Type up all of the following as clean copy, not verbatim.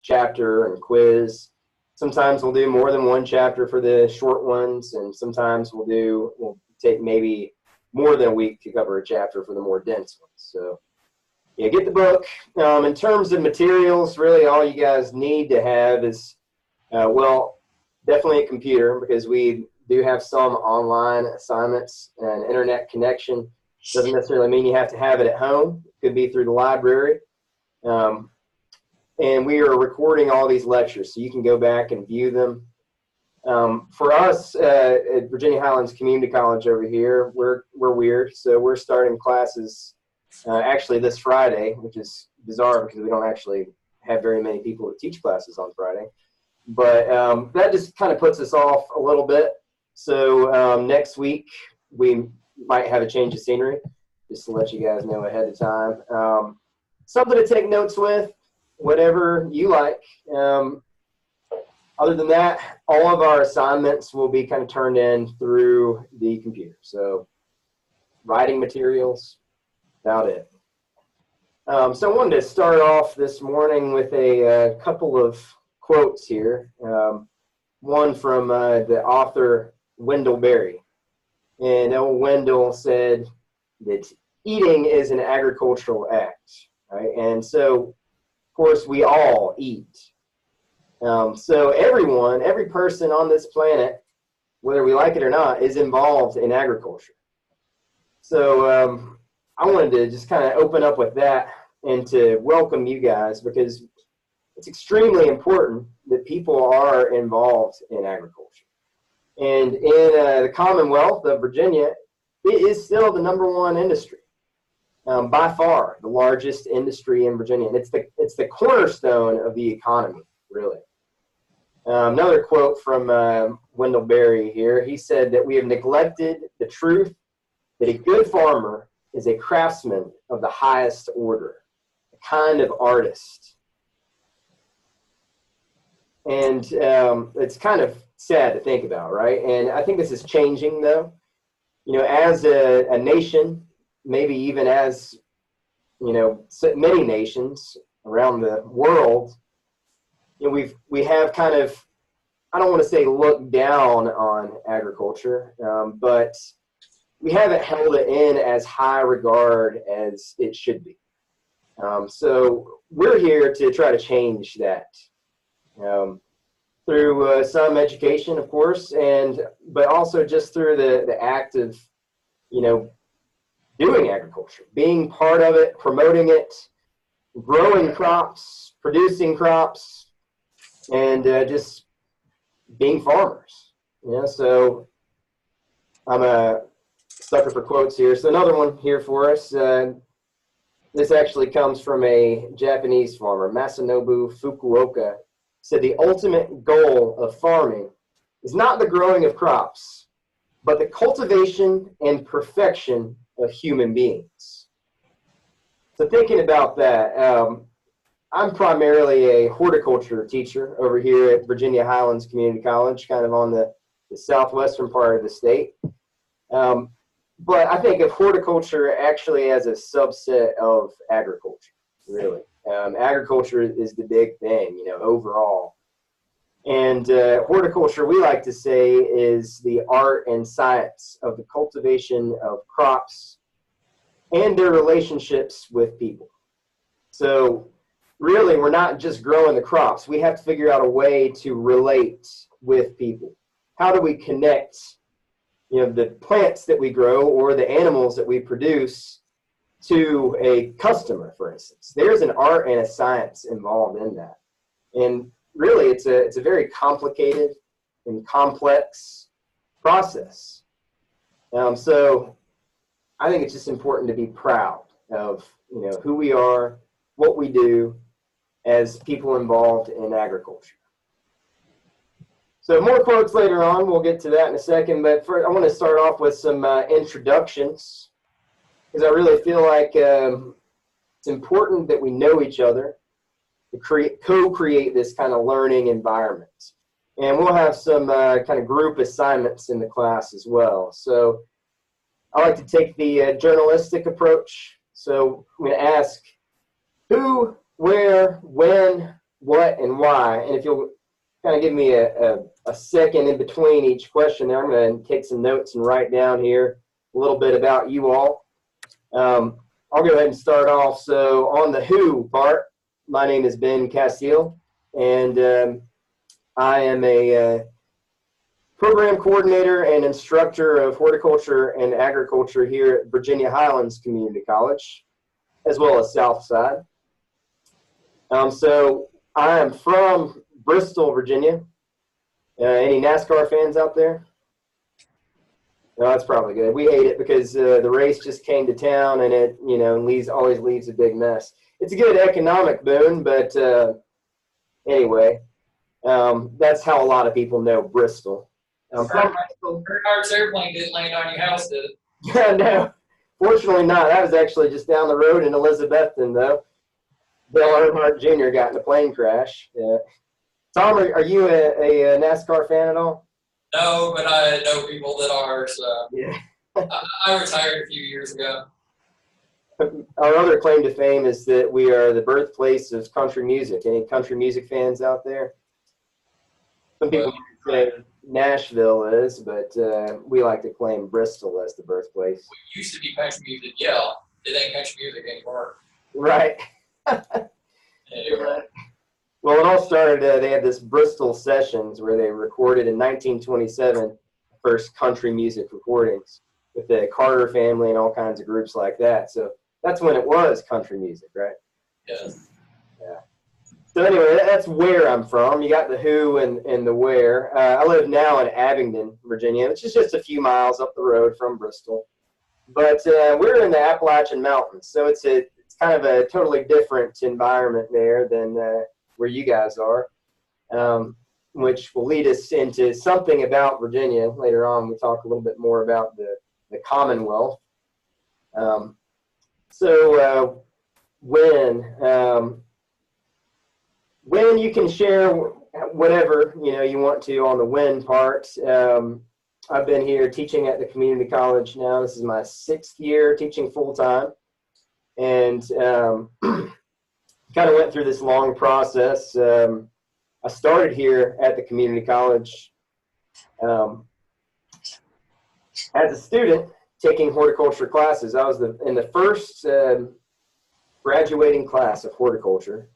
chapter and quiz. Sometimes we'll do more than one chapter for the short ones, and sometimes we'll take maybe more than a week to cover a chapter for the more dense ones. So yeah, get the book. In terms of materials, really all you guys need to have is, well, definitely a computer, because we do have some online assignments and internet connection. Doesn't necessarily mean you have to have it at home. It could be through the library. And we are recording all these lectures, so you can go back and view them. For us at Virginia Highlands Community College over here, we're weird, so we're starting classes actually this Friday, which is bizarre because we don't actually have very many people that teach classes on Friday. But that just kind of puts us off a little bit. So next week we might have a change of scenery, just to let you guys know ahead of time. Something to take notes with, whatever you like. Other than that, all of our assignments will be kind of turned in through the computer. So writing materials, about it. So I wanted to start off this morning with a couple of quotes here. One from the author Wendell Berry. And old Wendell said that eating is an agricultural act, right? And so, of course, we all eat. So every person on this planet, whether we like it or not, is involved in agriculture. So I wanted to just kind of open up with that and to welcome you guys, because it's extremely important that people are involved in agriculture. And in the Commonwealth of Virginia, it is still the #1 industry, by far the largest industry in Virginia. And it's the cornerstone of the economy, really. Another quote from Wendell Berry here. He said that we have neglected the truth that a good farmer is a craftsman of the highest order, a kind of artist. And it's kind of sad to think about, right? And I think this is changing, though. You know, as a nation, maybe even as, you know, many nations around the world, you know, we have kind of, I don't want to say looked down on agriculture, but we haven't held it in as high regard as it should be. So we're here to try to change that. Through some education, of course, but also just through the act of, you know, doing agriculture, being part of it, promoting it, growing crops, producing crops, and just being farmers. You know, so I'm a sucker for quotes here. So another one here for us. This actually comes from a Japanese farmer, Masanobu Fukuoka. Said the ultimate goal of farming is not the growing of crops, but the cultivation and perfection of human beings. So thinking about that, I'm primarily a horticulture teacher over here at Virginia Highlands Community College, kind of on the southwestern part of the state. But I think of horticulture actually as a subset of agriculture, really. Agriculture is the big thing, you know, overall. And horticulture, we like to say, is the art and science of the cultivation of crops and their relationships with people. So really, we're not just growing the crops. We have to figure out a way to relate with people. How do we connect, you know, the plants that we grow or the animals that we produce to a customer, for instance? There's an art and a science involved in that. And really, it's a very complicated and complex process. So I think it's just important to be proud of, you know, who we are, what we do as people involved in agriculture. So more quotes later on. We'll get to that in a second. But first, I want to start off with some introductions, because I really feel like it's important that we know each other to co-create this kind of learning environment. And we'll have some kind of group assignments in the class as well. So I like to take the journalistic approach. So I'm going to ask who, where, when, what, and why. And if you'll kind of give me a second in between each question there, I'm going to take some notes and write down here a little bit about you all. I'll go ahead and start off. So on the who part, my name is Ben Castile, and I am a program coordinator and instructor of horticulture and agriculture here at Virginia Highlands Community College, as well as Southside. So I am from Bristol, Virginia. Any NASCAR fans out there? No, that's probably good. We hate it because the race just came to town, and it, always leaves a big mess. It's a good economic boon, but anyway, that's how a lot of people know Bristol. Our airplane didn't land on your house, did it? Yeah, no, fortunately not. That was actually just down the road in Elizabethton, though. Bill Earnhardt Jr. got in a plane crash. Tom, are you a NASCAR fan at all? No, but I know people that are, so yeah. I retired a few years ago. Our other claim to fame is that we are the birthplace of country music. Any country music fans out there? Some people say Nashville is, but we like to claim Bristol as the birthplace. We used to be country music, yeah. It ain't country music anymore. Right. Anyway. Well, it all started, they had this Bristol Sessions where they recorded in 1927 first country music recordings with the Carter family and all kinds of groups like that. So that's when it was country music, right? Yes. Yeah. So anyway, that's where I'm from. You got the who and the where. I live now in Abingdon, Virginia, which is just a few miles up the road from Bristol. But we're in the Appalachian Mountains, so it's kind of a totally different environment there than where you guys are, which will lead us into something about Virginia later on. We talk a little bit more about the Commonwealth. So when you can share whatever you want to on the when part. I've been here teaching at the community college now. This is my 6th year teaching full time, and kind of went through this long process. I started here at the community college as a student taking horticulture classes. I was in the first graduating class of horticulture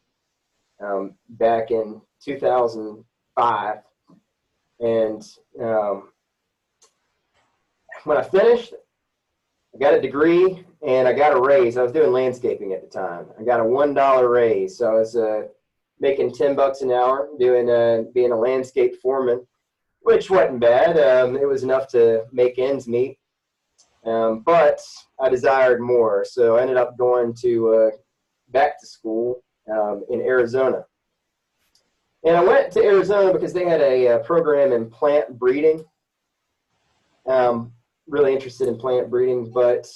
back in 2005. And when I finished, I got a degree and I got a raise. I was doing landscaping at the time. I got a $1 raise. So I was making $10 an hour doing being a landscape foreman, which wasn't bad. It was enough to make ends meet. But I desired more. So I ended up going to back to school in Arizona. And I went to Arizona because they had a program in plant breeding. Really interested in plant breeding, but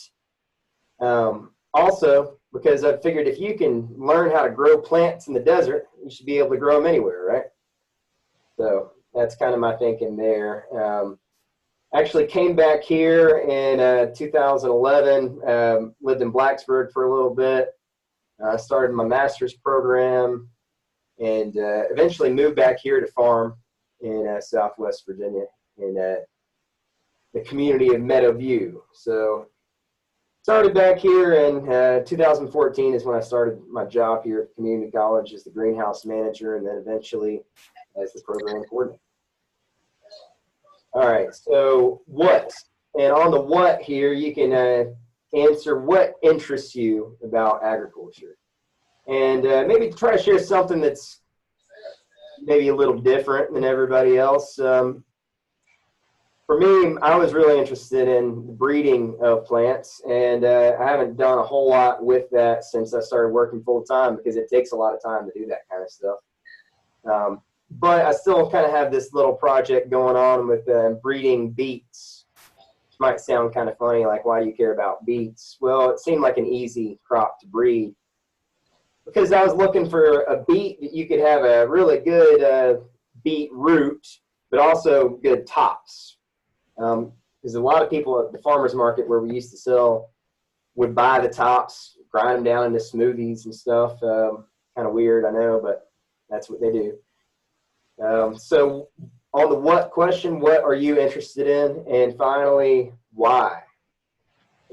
also because I figured if you can learn how to grow plants in the desert, you should be able to grow them anywhere, right? So that's kind of my thinking there. Actually came back here in 2011, lived in Blacksburg for a little bit. Started my master's program and eventually moved back here to farm in Southwest Virginia in the community of Meadowview. So started back here in 2014 is when I started my job here at the community college as the greenhouse manager and then eventually as the program coordinator. All right, so what? And on the what here, you can answer what interests you about agriculture. And maybe try to share something that's maybe a little different than everybody else. For me, I was really interested in the breeding of plants, and I haven't done a whole lot with that since I started working full-time because it takes a lot of time to do that kind of stuff. But I still kind of have this little project going on with breeding beets, which might sound kind of funny, like, why do you care about beets? Well, it seemed like an easy crop to breed because I was looking for a beet that you could have a really good beet root, but also good tops. Because a lot of people at the farmer's market where we used to sell would buy the tops, grind them down into smoothies and stuff. Kind of weird, I know, but That's what they do. So on the what question, what are you interested in? And finally, why?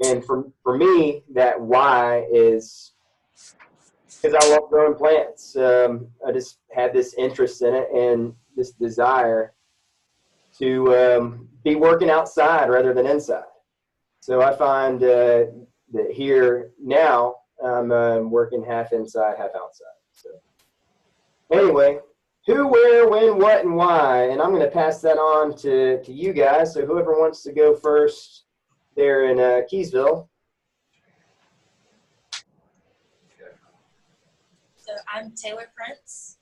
And for me, that why is because I love growing plants. I just had this interest in it and this desire to be working outside rather than inside. So I find that here now I'm working half inside, half outside. So anyway, who, where, when, what, and why. And I'm going to pass that on to you guys. So whoever wants to go first there in Keysville. So I'm Taylor Prince.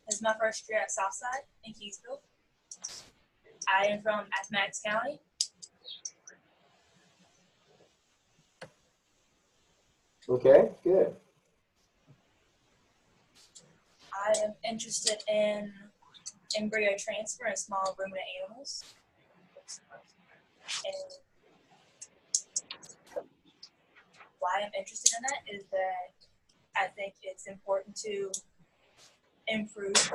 This is my first year at Southside in Keysville. I am from Appomattox County. Okay, good. I am interested in embryo transfer in small ruminant animals. And why I'm interested in that is that I think it's important to improve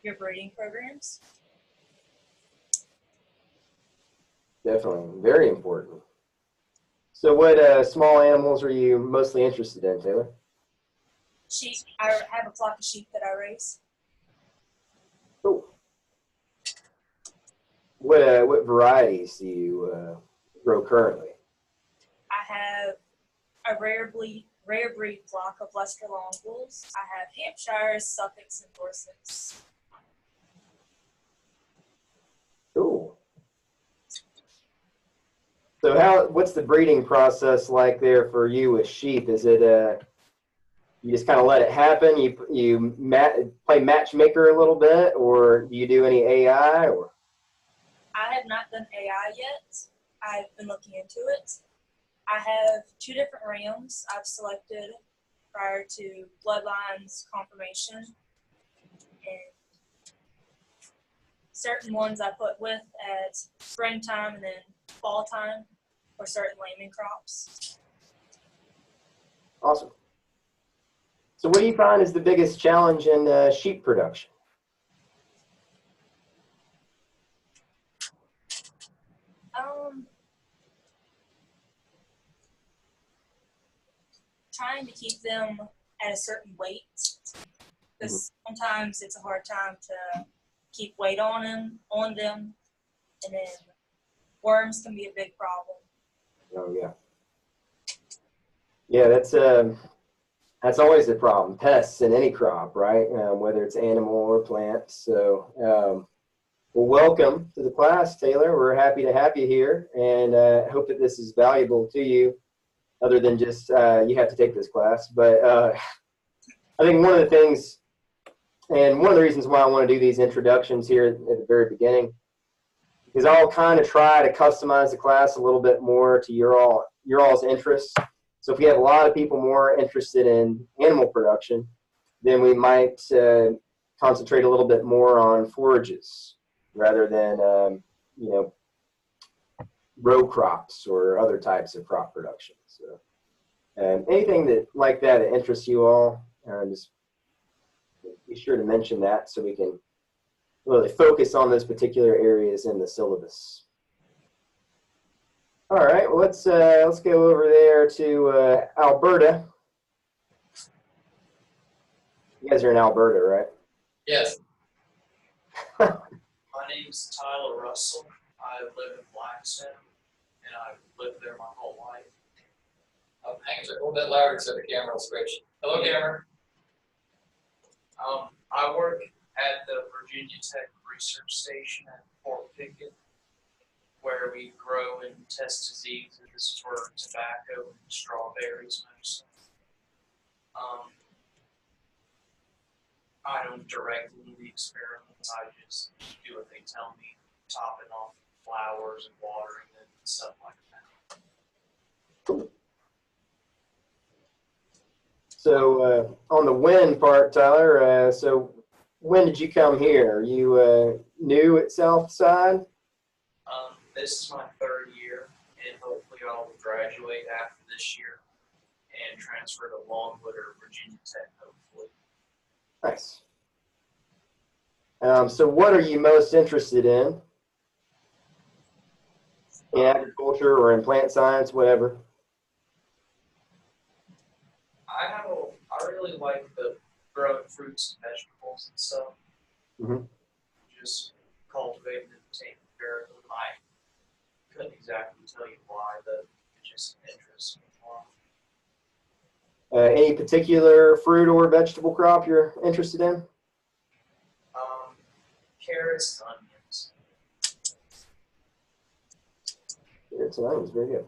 your breeding programs. Definitely, very important. So what small animals are you mostly interested in, Taylor? Sheep. I have a flock of sheep that I raise. Cool. What varieties do you grow currently? I have a rare breed flock of Leicester Longbulls. I have Hampshires, Suffolks, and Dorsets. Cool. So what's the breeding process like there for you with sheep? Is it you just kind of let it happen? You play matchmaker a little bit, or do you do any AI? Or I have not done AI yet. I've been looking into it. I have 2 different rams I've selected prior to bloodlines confirmation, and certain ones I put with at springtime and then fall time for certain lambing crops. awesome. So what do you find is the biggest challenge in sheep production? Trying to keep them at a certain weight, because sometimes it's a hard time to keep weight on them, and then worms can be a big problem. Oh yeah. Yeah, that's always a problem. Pests in any crop, right? Whether it's animal or plant. So, well, welcome to the class, Taylor. We're happy to have you here, and hope that this is valuable to you, other than just you have to take this class. But I think one of the things, and one of the reasons why I want to do these introductions here at the very beginning, is I'll kind of try to customize the class a little bit more to your all's interests. So if we have a lot of people more interested in animal production, then we might concentrate a little bit more on forages rather than row crops or other types of crop production. So anything like that interests you all, just be sure to mention that so we can really focus on those particular areas in the syllabus. All right, well, let's go over there to Alberta. You guys are in Alberta, right? Yes. My name's Tyler Russell. I live in Blackstone, and I've lived there my whole life. Hang a little bit louder so the camera will switch. Hello, camera. I work at the Virginia Tech Research Station at Fort Pickett, where we grow and test diseases for tobacco and strawberries mostly. I don't direct any of the experiments. I just do what they tell me, topping off flowers and watering them and stuff like that. So on the when part, Tyler, so when did you come here? Are you new at Southside? This is my 3rd year, and hopefully I will graduate after this year and transfer to Longwood or Virginia Tech, hopefully. Nice. So what are you most interested in agriculture or in plant science, whatever? I really like the growing fruits and vegetables and stuff. Mm-hmm. Just cultivating and taking care of them. I couldn't exactly tell you why, but it just interests me more. Any particular fruit or vegetable crop you're interested in? Carrots and onions. Carrots and onions, very good.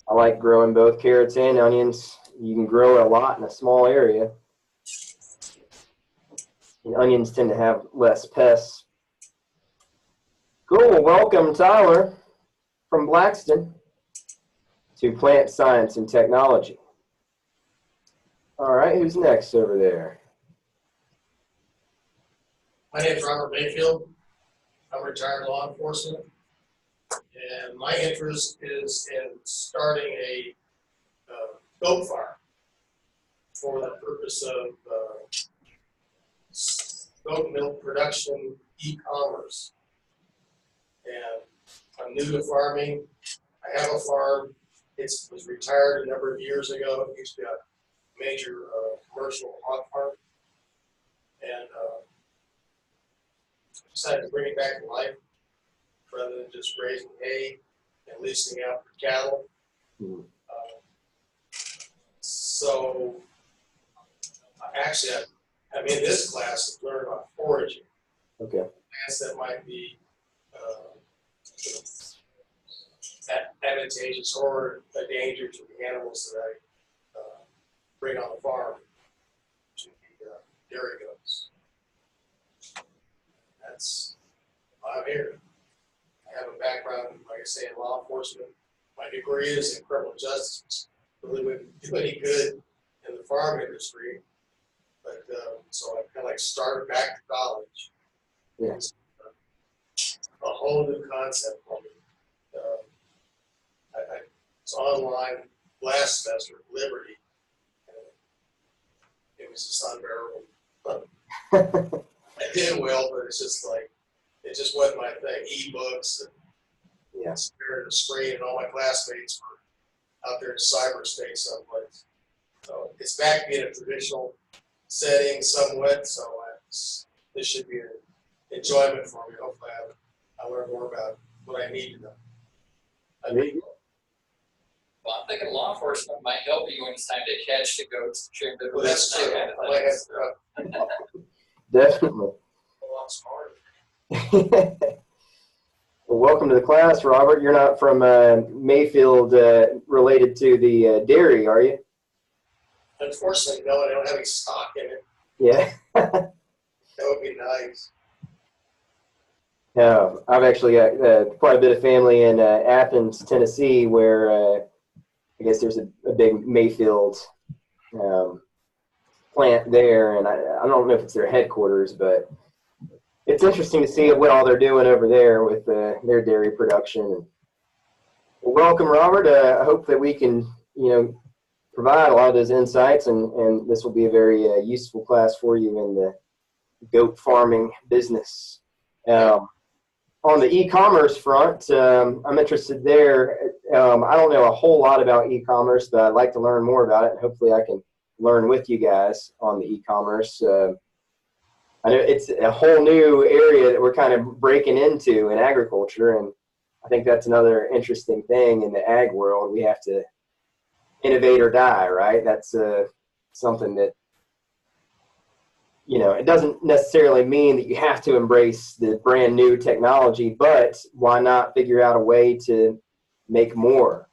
I like growing both carrots and onions. You can grow a lot in a small area. And onions tend to have less pests. Cool. Welcome, Tyler, from Blackston, to Plant Science and Technology. All right, who's next over there? My name is Robert Mayfield. I'm retired law enforcement, and my interest is in starting a goat farm for the purpose of goat milk production, e-commerce. And I'm new to farming. I have a farm. It was retired a number of years ago. It used to be a major commercial hog farm, and decided to bring it back to life rather than just raising hay and leasing out for cattle. Mm-hmm. So actually, I'm in this class to learn about foraging. Okay. Plants that might be advantageous or a danger to the animals that I bring on the farm, to the dairy goats. That's why I'm here. I have a background, like I say, in law enforcement. My degree is in criminal justice. Really wouldn't do any good in the farm industry, but so I kind of like started back to college. Yeah. It's a whole new concept for me. It's online last semester, Liberty. It was just unbearable. I did well, but it's just like, it just wasn't my thing. E-books and staring at the screen, and all my classmates were out there in cyberspace someplace. So it's back being a traditional setting somewhat, so this should be an enjoyment for me. Hopefully I learn more about what I need to know. Well, I'm thinking law enforcement might help you when it's time to catch the goats, trim the Well, that's true. kind of I might thing. have Definitely. a lot smarter. Well, welcome to the class, Robert. You're not from Mayfield related to the dairy, are you? Unfortunately, no, I don't have any stock in it. Yeah. That would be nice. I've actually got quite a bit of family in Athens, Tennessee, where I guess there's a big Mayfield plant there, and I don't know if it's their headquarters, but it's interesting to see what all they're doing over there with their dairy production. Well, welcome, Robert. I hope that we can, provide a lot of those insights, and this will be a very useful class for you in the goat farming business. On the e-commerce front, I'm interested there. I don't know a whole lot about e-commerce, but I'd like to learn more about it, and hopefully I can learn with you guys on the e-commerce. I know it's a whole new area that we're kind of breaking into in agriculture, and I think that's another interesting thing in the ag world. We have to innovate or die, right? That's something that, it doesn't necessarily mean that you have to embrace the brand new technology, but why not figure out a way to make more,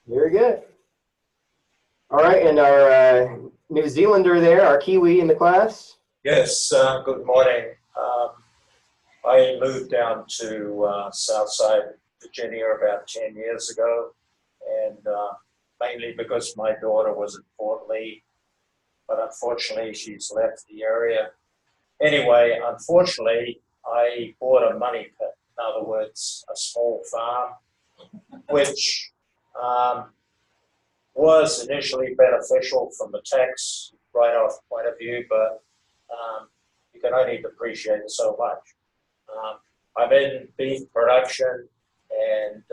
Very good. All right, and our New Zealander there, our Kiwi in the class. Yes, good morning. I moved down to Southside Virginia about 10 years ago, and mainly because my daughter was at Fort Lee, but unfortunately she's left the area. Anyway, unfortunately, I bought a money pit, in other words, a small farm, which was initially beneficial from the tax write-off point of view, but you can only depreciate so much. I'm in beef production, and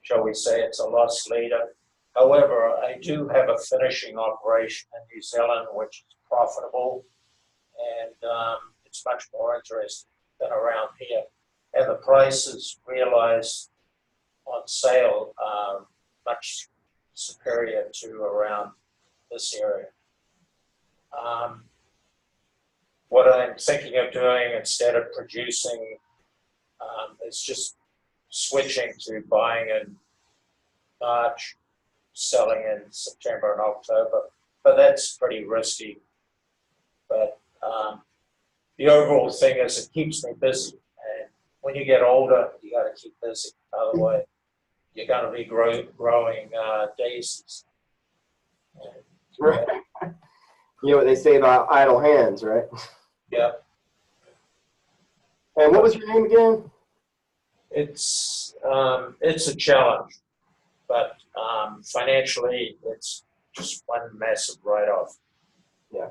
shall we say it's a loss leader. However, I do have a finishing operation in New Zealand, which is profitable, and it's much more interesting than around here. And the prices realized on sale are much superior to around this area. What I'm thinking of doing instead of producing is just switching to buying in March, selling in September and October, but that's pretty risky. But the overall thing is it keeps me busy, and when you get older, you got to keep busy. Otherwise, you're going to be growing daisies. Right. You know what they say about idle hands, right? Yeah, And what was your name again? it's a challenge, but financially, it's just one massive write-off. Yeah.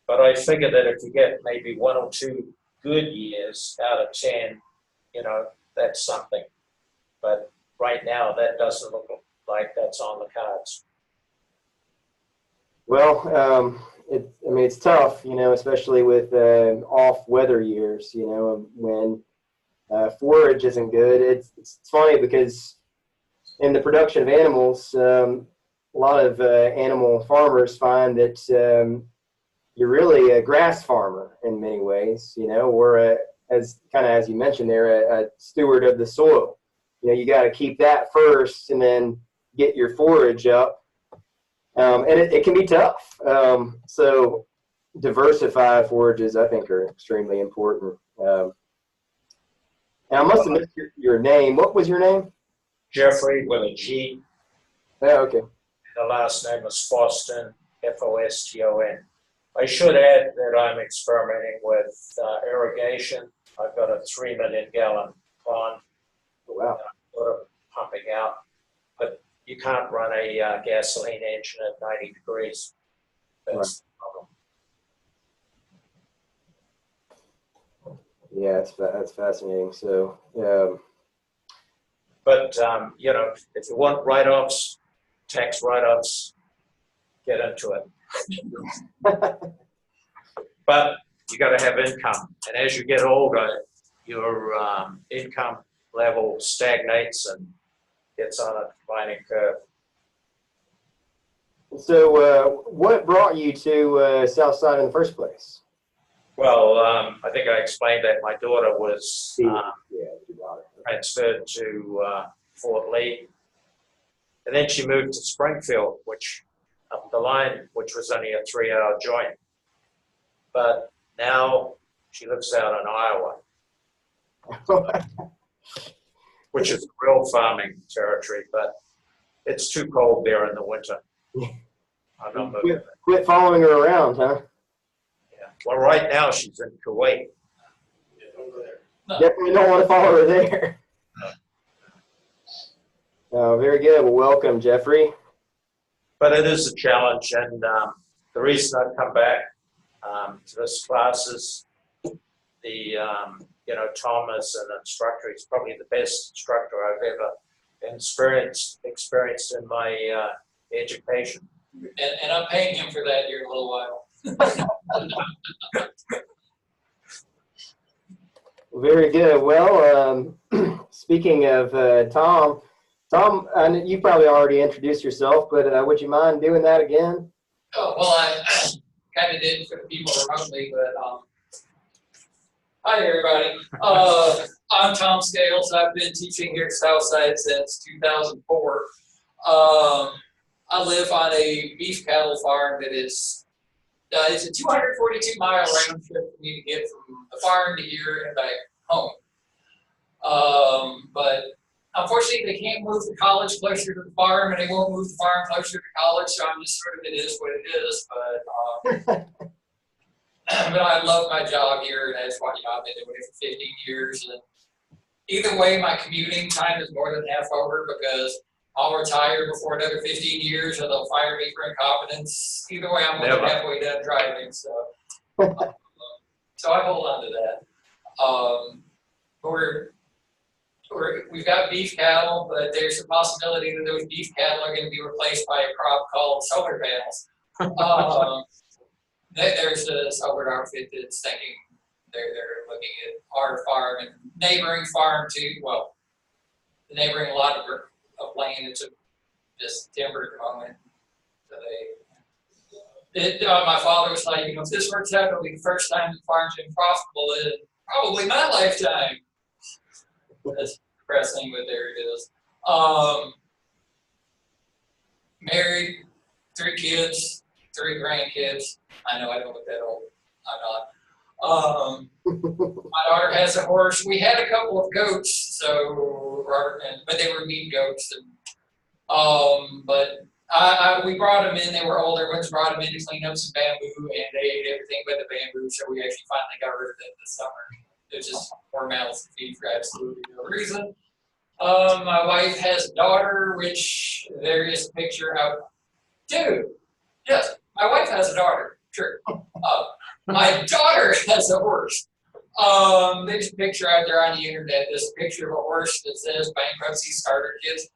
But I figure that if you get maybe 1 or 2 good years out of 10, you know, that's something. But right now, that doesn't look like that's on the cards. Well, it's tough, you know, especially with off weather years, you know, when forage isn't good. It's funny because in the production of animals, a lot of animal farmers find that you're really a grass farmer in many ways, you know, or as you mentioned there, a steward of the soil. You know, you got to keep that first and then get your forage up. And it can be tough. So diversified forages, I think, are extremely important. And I must have missed your name. What was your name? Jeffrey with a G. Yeah, okay. The last name is Foston, Foston. I should add that I'm experimenting with irrigation. I've got a 3 million gallon pond. Oh, wow. Sort of pumping out, but you can't run a gasoline engine at 90 degrees. That's the problem. Yeah, that's fascinating. So, but you know, if you want write-offs, tax write-offs, get into it. But you got to have income, and as you get older, your income level stagnates and gets on a declining curve. so what brought you to Southside in the first place? Well, I think I explained that my daughter was transferred to Fort Lee, and then she moved to Springfield, which up the line, which was only a 3-hour joint. But now she lives out in Iowa, which is real farming territory, but it's too cold there in the winter. I'm not moving. Quit following her around, huh? Yeah. Well, right now she's in Kuwait. Yeah, don't go there. Definitely don't want to follow her there. Very good. Well, welcome, Jeffrey. But it is a challenge, and the reason I've come back to this class is you know, Tom as an instructor, he's probably the best instructor I've ever experienced in my education. And I'm paying him for that here in a little while. Very good. Well, speaking of Tom, you probably already introduced yourself, but would you mind doing that again? Oh, well, I kind of did for the people remotely, but hi, everybody. I'm Tom Scales. I've been teaching here at Southside since 2004. I live on a beef cattle farm that is, it's a 242-mile round trip for me to get from the farm to here and back home. But unfortunately, they can't move the college closer to the farm, and they won't move the farm closer to college, so I'm just sort of, it is what it is. But but I love my job here, and that's why, you know, I've been doing it for 15 years. And either way, my commuting time is more than half over because I'll retire before another 15 years, or they'll fire me for incompetence. Either way, I'm only Never. halfway done driving, so so I hold on to that. We've got beef cattle, but there's a possibility that those beef cattle are going to be replaced by a crop called solar panels. There's a solar outfit that's thinking they're looking at our farm and neighboring farm too. Well, the neighboring lot of land into just timber at the moment. So my father was like, if this works out, it'll be the first time the farm's been profitable in probably my lifetime. That's depressing, but there it is. Married, 3 kids, 3 grandkids. I know I don't look that old. I'm not. My daughter has a horse. We had a couple of goats, so but they were meat goats. And, but we brought them in. They were older ones. Brought them in to clean up some bamboo, and they ate everything but the bamboo. So we actually finally got rid of them this summer. It was just more mouths to feed for absolutely no reason. My wife has a daughter, which there is a picture of. Dude, yes, my wife has a daughter. Sure. My daughter has a horse. There's a picture out there on the internet. There's a picture of a horse that says bankruptcy starter kit.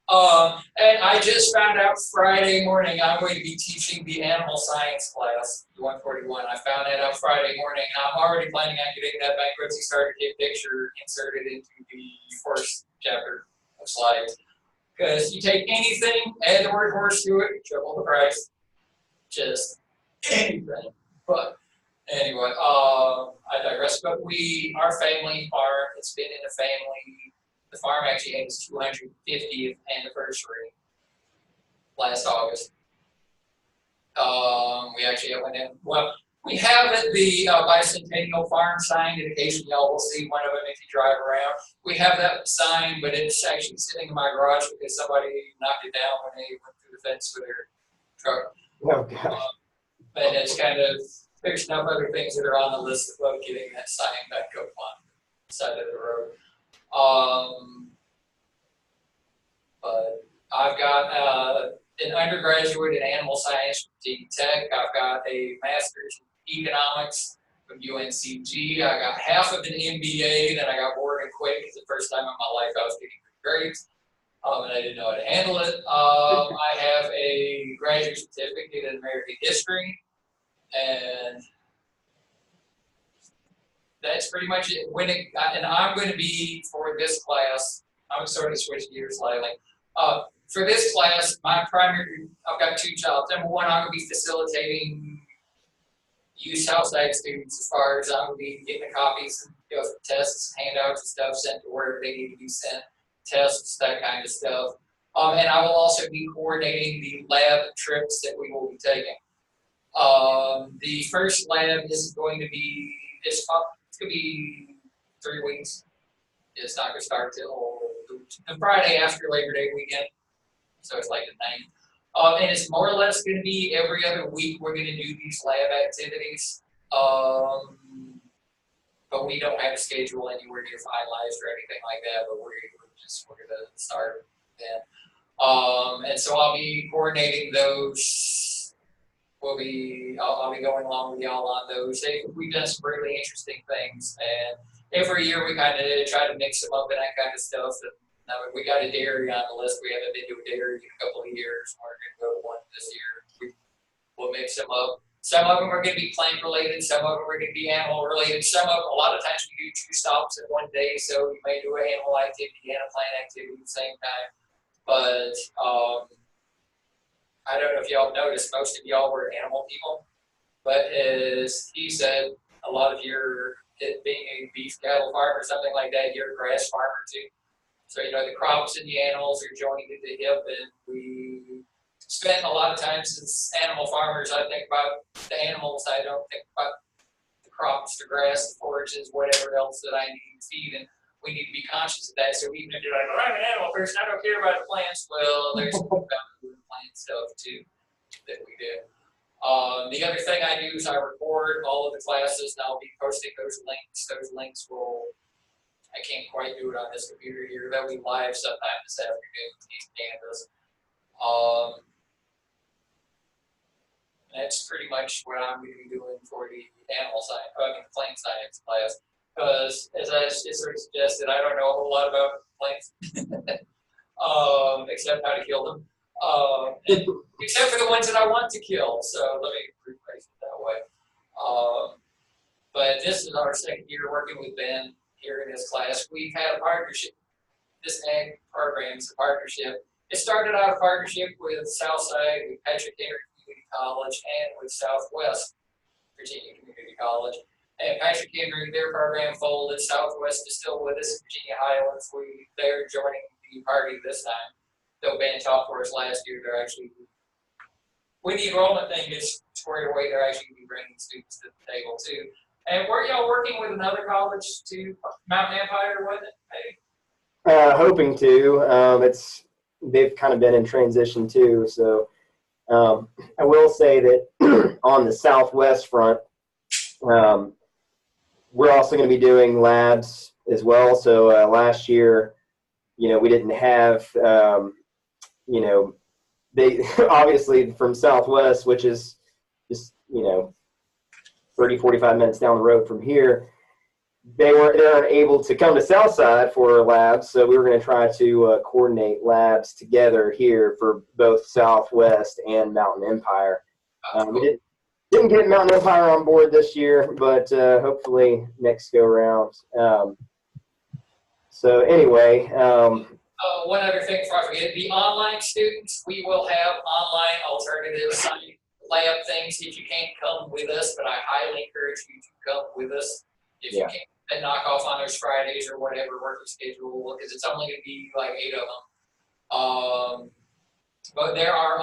And I just found out Friday morning I'm going to be teaching the animal science class, the 141. I found that out Friday morning, and I'm already planning on getting that bankruptcy starter kit picture inserted into the first chapter of slides. Because you take anything, add the word horse to it, triple the price. Just anything. But anyway, I digress. But our family farm, it's been in the family. The farm actually had its 250th anniversary last August. We actually went in. Well, we have the bicentennial farm sign, and occasionally y'all will see one of them if you drive around. We have that sign, but it's actually sitting in my garage because somebody knocked it down when they went through the fence with their truck. Oh, gosh. And it's kind of fixing up other things that are on the list of getting that sign back up on the side of the road. But I've got an undergraduate in animal science from Virginia Tech. I've got a master's in economics from UNCG. I got half of an MBA, then I got bored and quit because the first time in my life I was getting good grades. And I didn't know how to handle it. I have a graduate certificate in American history, and that's pretty much it. And I'm going to be, for this class, I'm sort of switch gears slightly. For this class, I've got 2 jobs. Number one, I'm going to be facilitating youth Southside students as far as I'm going to be getting the copies and tests, handouts and stuff sent to wherever they need to be sent, tests, that kind of stuff. And I will also be coordinating the lab trips that we will be taking. The first lab is going to be, it's going to be 3 weeks. It's not going to start till the Friday after Labor Day weekend. So it's like the 9th. And it's more or less going to be every other week we're going to do these lab activities. But we don't have a schedule anywhere near finalized or anything like that, but we're going to start then. And so I'll be coordinating those. I'll be going along with y'all on those. We've done some really interesting things, and every year we kind of try to mix them up and that kind of stuff. And we got a dairy on the list. We haven't been to a dairy in a couple of years. We're going to go to one this year. We'll mix them up. Some of them are going to be plant related. Some of them are going to be animal related. A lot of times we do 2 stops in one day. So you may do an animal activity and a plant activity at the same time. But I don't know if y'all noticed, most of y'all were animal people. But as he said, a lot of being a beef cattle farm or something like that, you're a grass farmer too. So, the crops and the animals are joined at the hip, and we spend a lot of times as animal farmers, I think about the animals, I don't think about the crops, the grass, the forages, whatever else that I need to feed, and we need to be conscious of that. So even if you're like, well, I'm an animal person, I don't care about the plants, well, there's some value in plant stuff too that we do. The other thing I do is I record all of the classes, and I'll be posting those links. Those links will I can't quite do it on this computer here. That'll be live sometime this afternoon in Canvas. That's pretty much what I'm going to be doing for the animal science, plant science class. Because as I sort of suggested, I don't know a whole lot about plants, except how to kill them, except for the ones that I want to kill. So let me rephrase it that way. But this is our second year working with Ben here in this class. We've had a partnership. This ag program is a partnership. It started out a partnership with Southside, with Patrick Henry Community College, and with Southwest Virginia Community College. And Patrick Henry, their program folded. Southwest is still with us. Virginia Highlands, they're joining the party this time. Though Ben taught for us last year, they're actually, when the enrollment thing gets squared away, they're actually going to be bringing students to the table too. And were y'all working with another college too? Mountain Empire, wasn't it? Hey. Hoping to. They've kind of been in transition too. So I will say that on the Southwest front, we're also going to be doing labs as well. So last year, we didn't have, they obviously from Southwest, which is just, 30, 45 minutes down the road from here, they weren't able to come to Southside for labs. So we were going to try to coordinate labs together here for both Southwest and Mountain Empire. We didn't get Mountain Empire on board this year, but hopefully next go round. So anyway. One other thing before I forget, the online students, we will have online alternative lab things if you can't come with us, but I highly encourage you to come with us if you can't. And knock off on those Fridays or whatever working schedule, because it's only going to be like 8 of them. But there are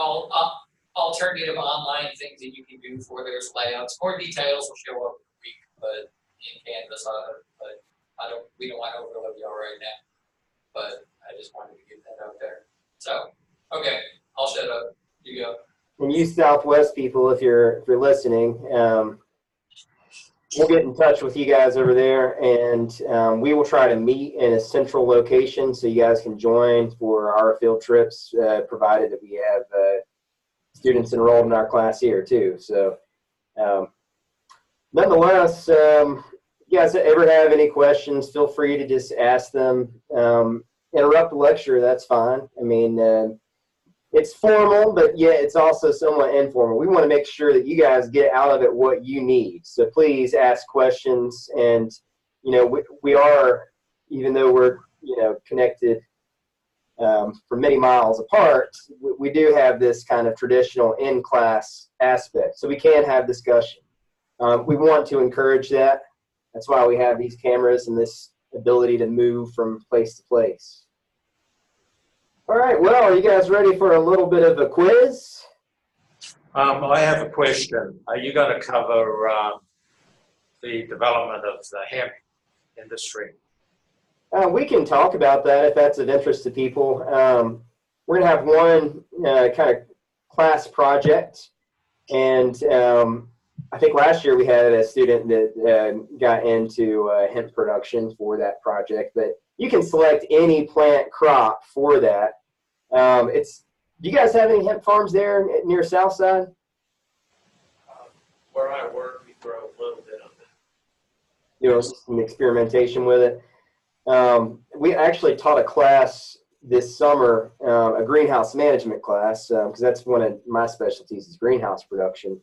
alternative online things that you can do for those labs. More details will show up in a week, but in Canvas, we don't want to overload y'all right now. But I just wanted to get that out there. So, okay, I'll shut up. You go. And you Southwest people, if you're listening, we'll get in touch with you guys over there, and we will try to meet in a central location so you guys can join for our field trips, provided that we have students enrolled in our class here too. So nonetheless, you guys ever have any questions, feel free to just ask them. Interrupt the lecture, that's fine. I mean, it's formal, but yet it's also somewhat informal. We want to make sure that you guys get out of it what you need. So please ask questions. And, we are, even though we're, connected for many miles apart, we do have this kind of traditional in-class aspect. So we can have discussion. We want to encourage that. That's why we have these cameras and this ability to move from place to place. All right, well, are you guys ready for a little bit of a quiz? I have a question. Are you going to cover the development of the hemp industry? We can talk about that if that's of interest to people. We're going to have one kind of class project, and I think last year we had a student that got into hemp production for that project, but you can select any plant crop for that. Do you guys have any hemp farms there near Southside? Where I work, we grow a little bit of it. Some experimentation with it. We actually taught a class this summer, a greenhouse management class, because that's one of my specialties is greenhouse production,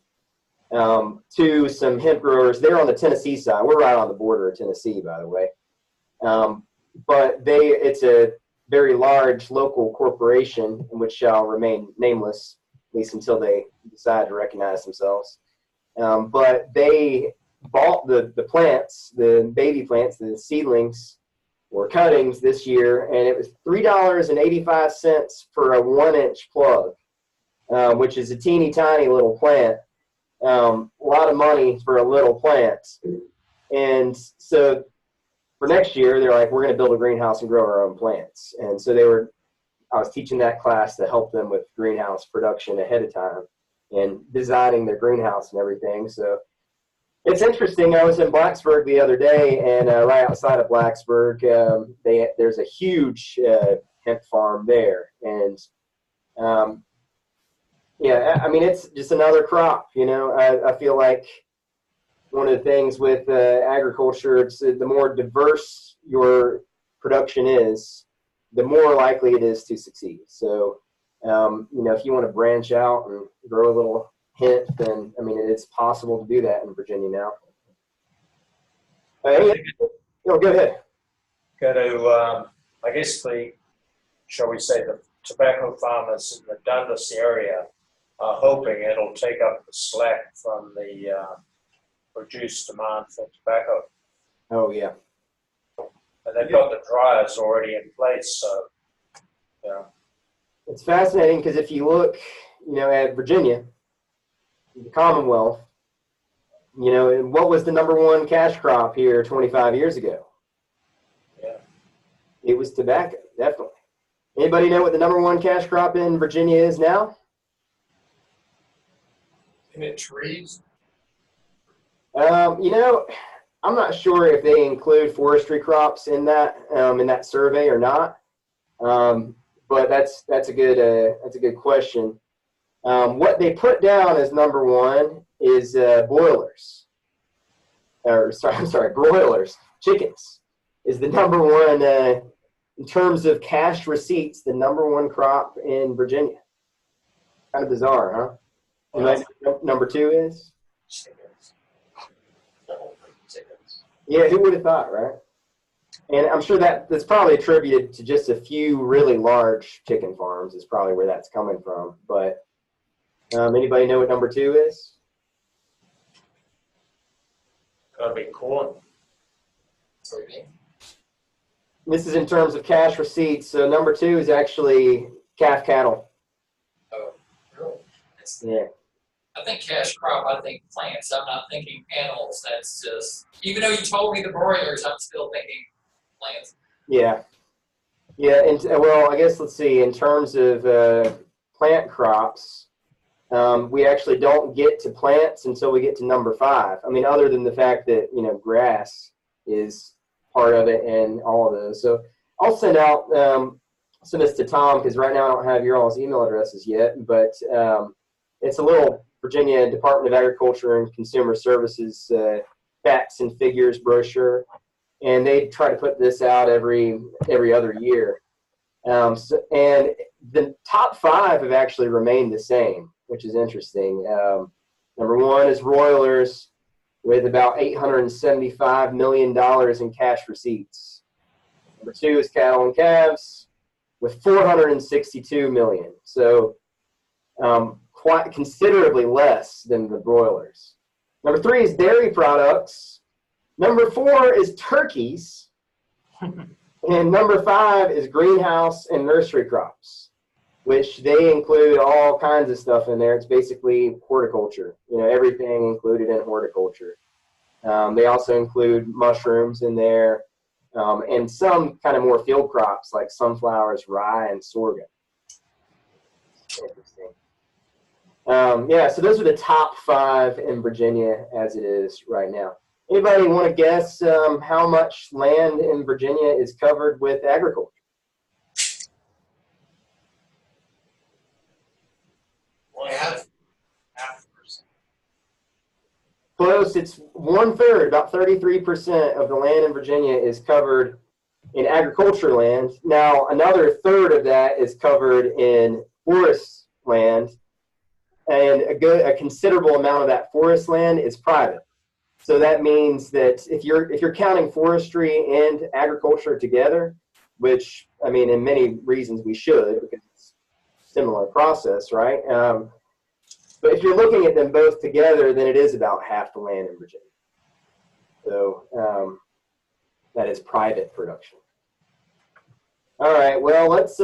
to some hemp growers. They're on the Tennessee side. We're right on the border of Tennessee, by the way. But it's a very large local corporation, which shall remain nameless, at least until they decide to recognize themselves. But they bought the plants, the baby plants, the seedlings or cuttings this year, and it was $3.85 for a 1-inch plug, which is a teeny tiny little plant. A lot of money for a little plant. And so for next year, they're like, we're going to build a greenhouse and grow our own plants. And so I was teaching that class to help them with greenhouse production ahead of time and designing their greenhouse and everything. So It's interesting. I was in Blacksburg the other day, and right outside of Blacksburg, there's a huge hemp farm there, and yeah, I mean it's just another crop. You know, I feel like one of the things with agriculture, it's the more diverse your production is, the more likely it is to succeed. So, you know, if you want to branch out and grow a little hint, then I mean it's possible to do that in Virginia now. Go ahead. Go to, I guess shall we say, the tobacco farmers in the Dundas area are hoping it'll take up the slack from the reduced demand for tobacco. Oh yeah. And they've got the dryers already in place, so, yeah. It's fascinating because if you look, you know, at Virginia, the Commonwealth, you know, what was the #1 cash crop here 25 years ago? Yeah. It was tobacco, definitely. Anybody know what the #1 cash crop in Virginia is now? Isn't it trees? You know, I'm not sure if they include forestry crops in that survey or not. But that's a good question. What they put down as #1 is boilers. I'm sorry, broilers, chickens is the #1 in terms of cash receipts, the #1 crop in Virginia. Kind of bizarre, huh? And Wow. #2 is? Chickens. Chickens. Yeah, who would have thought, right? And I'm sure that's probably attributed to just a few really large chicken farms is probably where that's coming from. But anybody know what #2 is? Gotta be corn. Soybean. This is in terms of cash receipts. So #2 is actually calf cattle. Oh, really? Yeah. I think cash crop, I think plants, I'm not thinking animals, that's just, even though you told me the broilers, I'm still thinking plants. Yeah. Yeah, and well, I guess let's see. In terms of plant crops, we actually don't get to plants until we get to #5. I mean, other than the fact that, you know, grass is part of it and all of those. So I'll send this to Tom because right now I don't have your all's email addresses yet, but it's a little Virginia Department of Agriculture and Consumer Services facts and figures brochure, and they try to put this out every other year. And the top 5 have actually remained the same, which is interesting. #1 is broilers with about $875 million in cash receipts. #2 is cattle and calves with $462 million. So quite considerably less than the broilers. #3 is dairy products. #4 is turkeys. And #5 is greenhouse and nursery crops, which they include all kinds of stuff in there. It's basically horticulture, you know, everything included in horticulture. They also include mushrooms in there and some kind of more field crops like sunflowers, rye, and sorghum. Interesting. Yeah, so those are the top 5 in Virginia as it is right now. Anybody want to guess how much land in Virginia is covered with agriculture? Half. Close. It's 1/3, about 33% of the land in Virginia is covered in agriculture land. Now, another third of that is covered in forest land, and a considerable amount of that forest land is private. So that means that if you're counting forestry and agriculture together, which I mean, in many reasons we should because it's a similar process, right? But if you're looking at them both together, then it is about half the land in Virginia. So that is private production. All right. Well, let's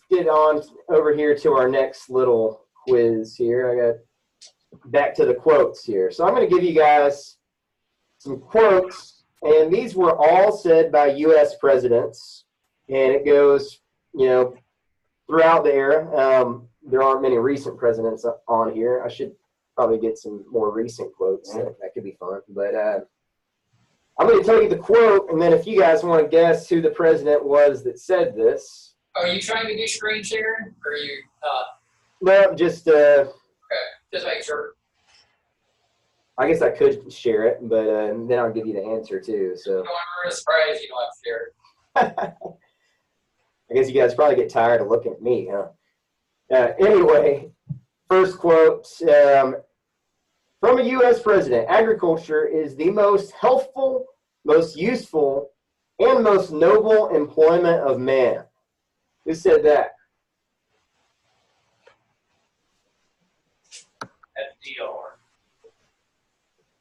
get on over here to our next little quiz here. I got back to the quotes here. So I'm going to give you guys some quotes, and these were all said by U.S. presidents, and it goes, you know, throughout the era. There aren't many recent presidents on here. I should probably get some more recent quotes. That could be fun. But I'm going to tell you the quote, and then if you guys want to guess who the president was that said this. Are you trying to do screen sharing, or are you not? No, just Okay, just make sure. I guess I could share it, but then I'll give you the answer too. So Don't ever surprise you don't have to share it. I guess you guys probably get tired of looking at me, huh? Anyway, first quote from a U.S. president: agriculture is the most healthful, most useful, and most noble employment of man. Who said that? FDR.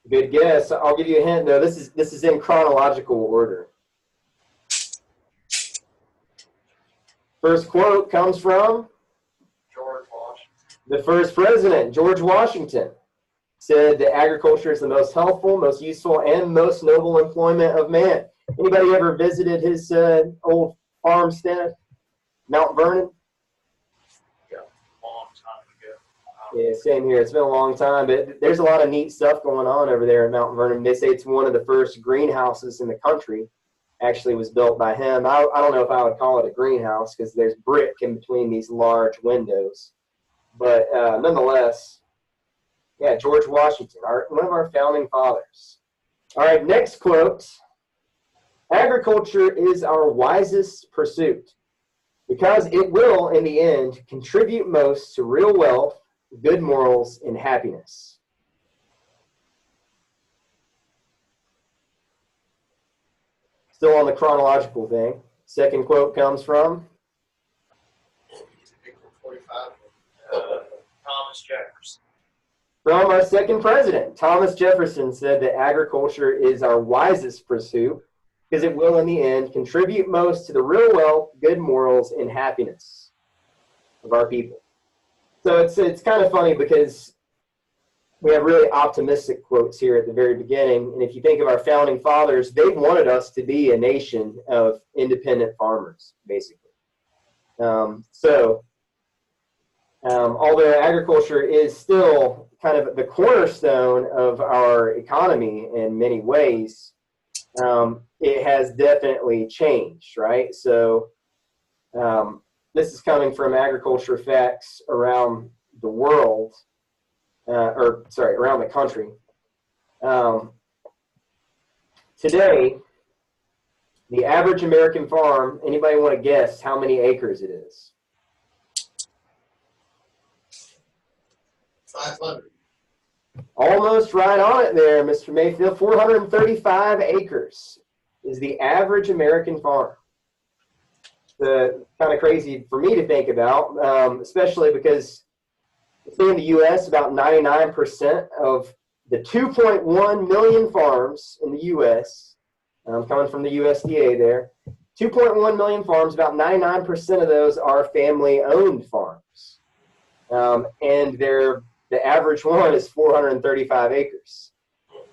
Good guess. I'll give you a hint though. This is in chronological order. First quote comes from George Washington. the first president, George Washington, said that agriculture is the most helpful, most useful, and most noble employment of man. Anybody ever visited his old farmstead, Mount Vernon? Long time ago. Yeah, same here. It's been a long time, but there's a lot of neat stuff going on over there at Mount Vernon. They say it's one of the first greenhouses in the country. Actually was built by him. I don't know if I would call it a greenhouse because there's brick in between these large windows. But nonetheless, yeah, George Washington, one of our founding fathers. All right, next quote. Agriculture is our wisest pursuit because it will, in the end, contribute most to real wealth, good morals, and happiness. Still on the chronological thing. Second quote comes from April 45. Thomas Jefferson. From our second president. Thomas Jefferson said that agriculture is our wisest pursuit because it will, in the end, contribute most to the real wealth, good morals, and happiness of our people. So it's kind of funny because we have really optimistic quotes here at the very beginning. And if you think of our founding fathers, they wanted us to be a nation of independent farmers, basically. Although agriculture is still kind of the cornerstone of our economy in many ways, it has definitely changed, right? So this is coming from Agriculture Facts Around the World. Around the country. Today, the average American farm, anybody want to guess how many acres it is? 500. Almost right on it there, Mr. Mayfield. 435 acres is the average American farm. The kind of crazy for me to think about, especially because in the U.S., about 99% of the 2.1 million farms in the U.S., coming from the USDA there, 2.1 million farms, about 99% of those are family-owned farms. And the average one is 435 acres.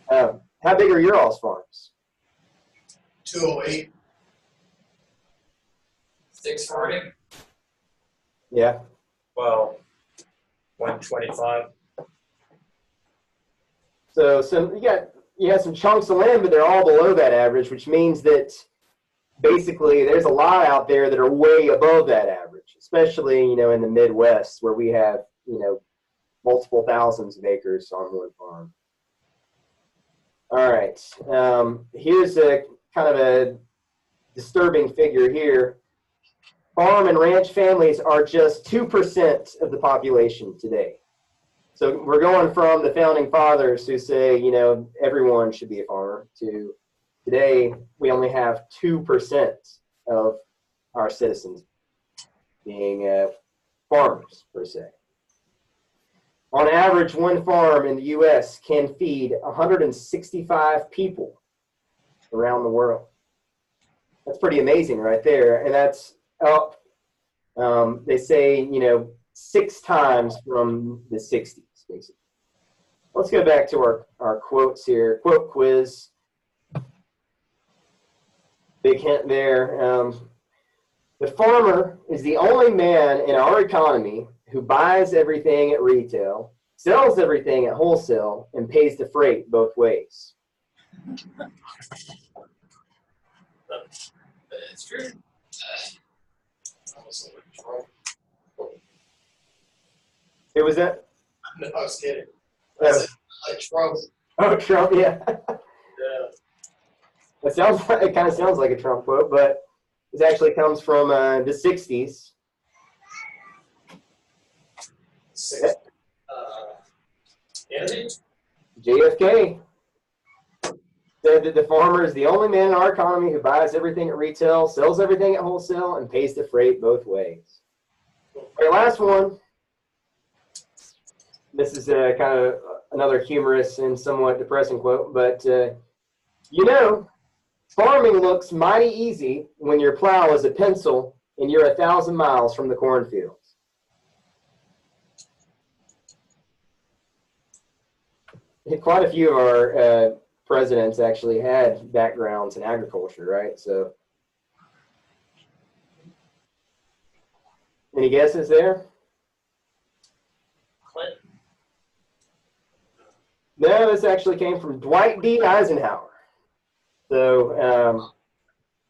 How big are your all's farms? 208. 640. Yeah. Well, 125. So you have some chunks of land, but they're all below that average, which means that basically there's a lot out there that are way above that average, especially, in the Midwest where we have, multiple thousands of acres on one farm. All right. Here's a kind of a disturbing figure here. Farm and ranch families are just 2% of the population today. So we're going from the founding fathers who say, everyone should be a farmer, to today we only have 2% of our citizens being farmers, per se. On average, one farm in the U.S. can feed 165 people around the world. That's pretty amazing right there. And that's up, they say, 6 times from the 60s, basically. Let's go back to our quotes here. Quote quiz. Big hint there. The farmer is the only man in our economy who buys everything at retail, sells everything at wholesale, and pays the freight both ways. It's true. Who was that? No, I was kidding. Yeah. I said, like Trump. Oh, Trump, yeah. Yeah. It kind of sounds like a Trump quote, but this actually comes from the 60s. Kennedy? JFK said that the farmer is the only man in our economy who buys everything at retail, sells everything at wholesale, and pays the freight both ways. Okay, last one. This is kind of another humorous and somewhat depressing quote, but farming looks mighty easy when your plow is a pencil and you're 1,000 miles from the cornfields. Quite a few of our presidents actually had backgrounds in agriculture, right? So, any guesses there? Clinton. No, this actually came from Dwight D. Eisenhower. So,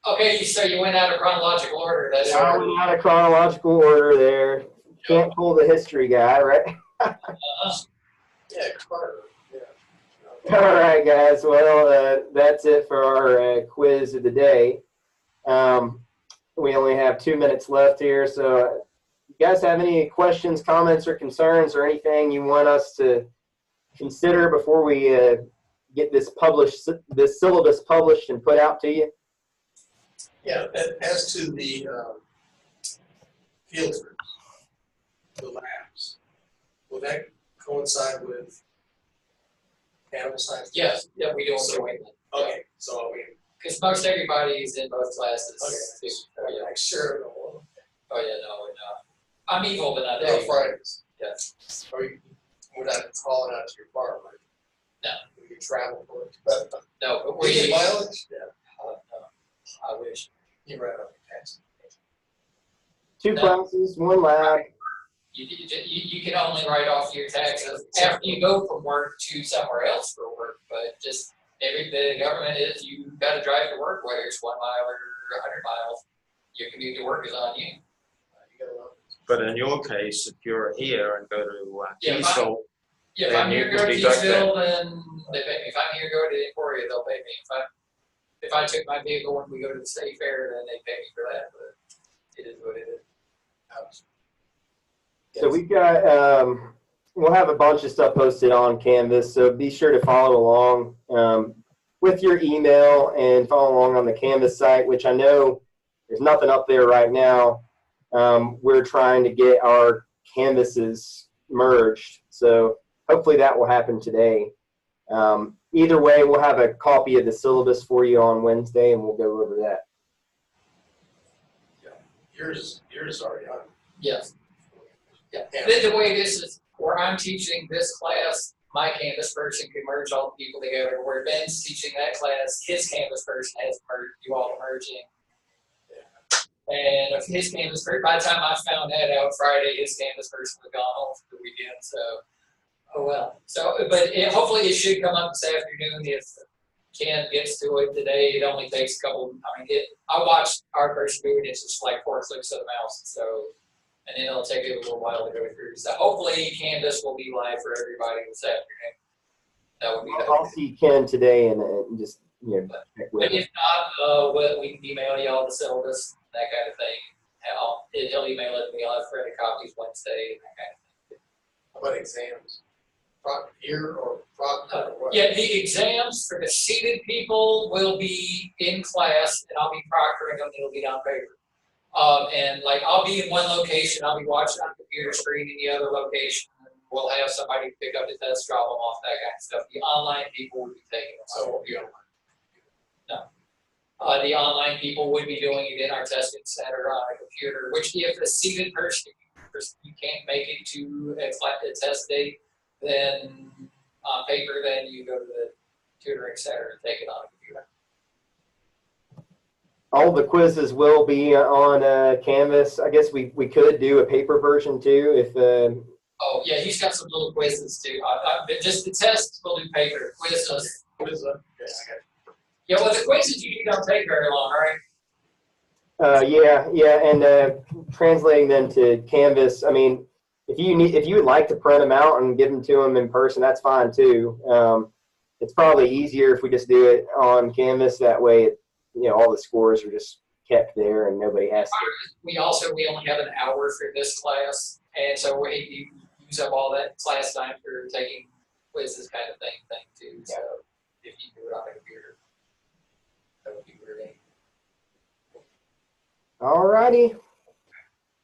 Okay, so you went out of chronological order. That's I went out of chronological order there. Can't pull the history guy, right? Yeah, Carter. All right, guys. Well, that's it for our quiz of the day. We only have 2 minutes left here, so you guys have any questions, comments, or concerns, or anything you want us to consider before we get this syllabus published and put out to you? Yeah, as to the field trips, the labs, will that coincide with animal science? Yes, yeah, we don't enjoy it. Okay, so we. Because most everybody's in both classes. Okay. Oh, yeah. Like sure, no. Oh, yeah, no. I'm evil, but not No evil. Fridays. Yeah. Or we're not calling out to your farm, right? No. We can travel for it. No, but We get we. mileage? Yeah. No, I wish. You ran up your tax. 2 No. classes, 1 lab. You can only write off your taxes after you go from work to somewhere else for work, but just the government is, you gotta drive to work, whether it's 1 mile or 100 miles. Your commute to work is on you. You gotta love it. But in your case, if you're here and go to Yeah, Kiesel, Yeah, if Then I'm you here to could go to deduct Keysville, then they pay me. If I'm here to go to Emporia, they'll pay me. If I took my vehicle and we go to the state fair, then they pay me for that, but it is what it is. So we've got, we'll have a bunch of stuff posted on Canvas, so be sure to follow along with your email and follow along on the Canvas site, which I know there's nothing up there right now. We're trying to get our Canvases merged, so hopefully that will happen today. Either way, we'll have a copy of the syllabus for you on Wednesday, and we'll go over that. Yours is already on. Yes. Yeah. Yeah. The way this is, where I'm teaching this class, my Canvas person can merge all the people together. Where Ben's teaching that class, his Canvas person has to do all the merging. And if his Canvas person, by the time I found that out Friday, his Canvas person was gone home for the weekend. So, oh well. So, but hopefully it should come up this afternoon if Ken gets to it today. It only takes a couple. I watched our person do it. It's just like 4 clicks of the mouse. So, and then it'll take it a little while to go through. So hopefully Canvas will be live for everybody this afternoon. That would be the I'll see Ken today and just check with But him. if not, we can email y'all the syllabus, that kind of thing. He'll email it to me. I'll have Freddie copies Wednesday, and that kind of thing. How about exams? Here or what? Yeah, the exams for the seated people will be in class, and I'll be proctoring them. It'll be on paper. And like I'll be in one location, I'll be watching on the computer screen in the other location. And we'll have somebody pick up the test, drop them off, that kind of stuff. The online people would be taking them. So you don't. The online people would be doing it in our testing center on a computer, which if a seated person, you can't make it to a test date, then on paper, then you go to the tutoring center and take it on a computer. All the quizzes will be on Canvas. I guess we could do a paper version too Oh, yeah, he's got some little quizzes too. Just the test will do paper. Quizzes. Yeah, I got Yeah, well, the quizzes usually don't take very long, right? Yeah, and translating them to Canvas. I mean, if you would like to print them out and give them to them in person, that's fine too. It's probably easier if we just do it on Canvas. That way, all the scores are just kept there and nobody has to. We only have an hour for this class, and so we use up all that class time for taking quizzes kind of thing too. So if you do it on a computer, that would be great. Alrighty.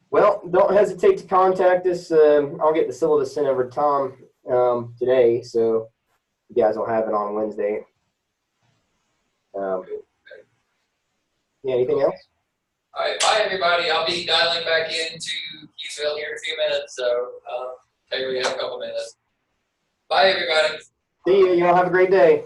Well, don't hesitate to contact us. I'll get the syllabus sent over to Tom today, so you guys will have it on Wednesday. Yeah, anything else? All right, bye everybody. I'll be dialing back into Keysville here in a few minutes, so tell you we have a couple minutes. Bye everybody. See you. Y'all have a great day.